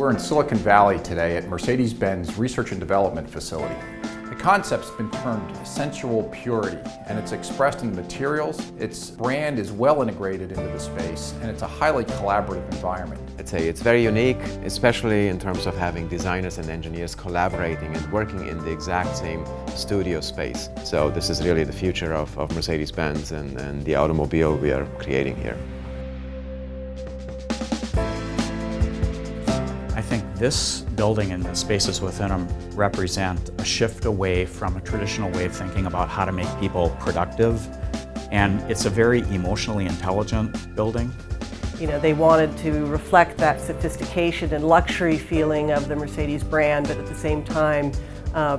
We're in Silicon Valley today at Mercedes-Benz Research and Development Facility. The concept's been termed sensual purity, and it's expressed in the materials. Its brand is well integrated into the space, and it's a highly collaborative environment. I'd say it's very unique, especially in terms of having designers and engineers collaborating and working in the exact same studio space. So this is really the future of Mercedes-Benz and the automobile we are creating here. I think this building and the spaces within them represent a shift away from a traditional way of thinking about how to make people productive. And it's a very emotionally intelligent building. You know, they wanted to reflect that sophistication and luxury feeling of the Mercedes brand, but at the same time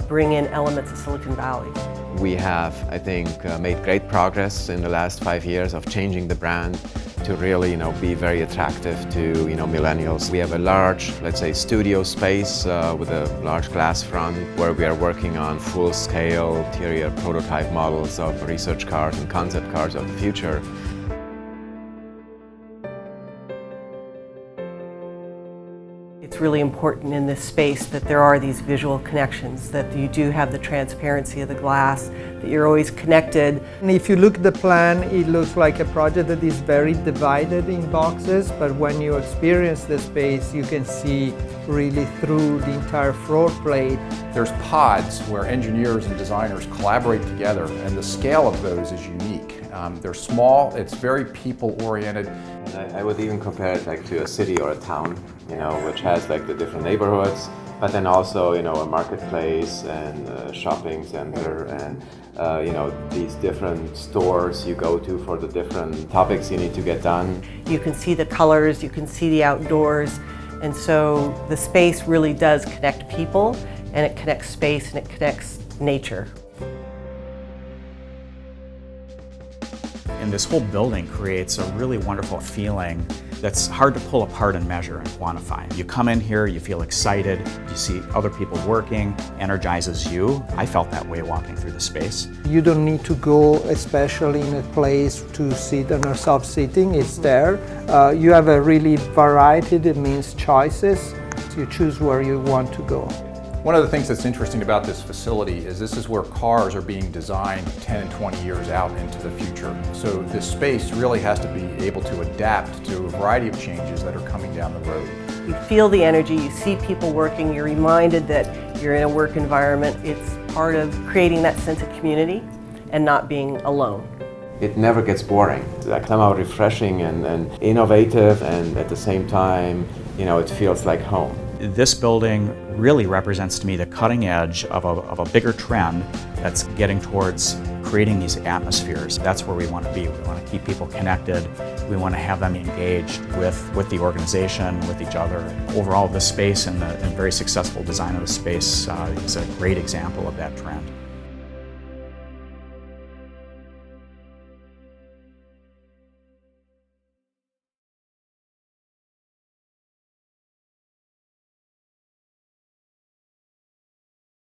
bring in elements of Silicon Valley. We have, I think, made great progress in the last 5 years of changing the brand to really, be very attractive to, millennials. We have a large, let's say, studio space with a large glass front where we are working on full-scale interior prototype models of research cars and concept cars of the future. It's really important in this space that there are these visual connections, that you do have the transparency of the glass, that you're always connected. And if you look at the plan, it looks like a project that is very divided in boxes, but when you experience the space, you can see really through the entire floor plate. There's pods where engineers and designers collaborate together, and the scale of those is unique. They're small, it's very people-oriented. And I would even compare it to a city or a town, which has the different neighborhoods, but then also, a marketplace and a shopping center and, these different stores you go to for the different topics you need to get done. You can see the colors, you can see the outdoors, and so the space really does connect people, and it connects space, and it connects nature. And this whole building creates a really wonderful feeling that's hard to pull apart and measure and quantify. You come in here, you feel excited, you see other people working, energizes you. I felt that way walking through the space. You don't need to go especially in a place to sit on a self-sitting, it's there. You have a really variety, that means choices. You choose where you want to go. One of the things that's interesting about this facility is this is where cars are being designed 10 and 20 years out into the future. So this space really has to be able to adapt to a variety of changes that are coming down the road. You feel the energy, you see people working, you're reminded that you're in a work environment. It's part of creating that sense of community and not being alone. It never gets boring. It's somehow refreshing and innovative, and at the same time, it feels like home. This building really represents to me the cutting edge of a bigger trend that's getting towards creating these atmospheres. That's where we want to be. We want to keep people connected. We want to have them engaged with the organization, with each other. Overall, this space and the very successful design of the space is a great example of that trend.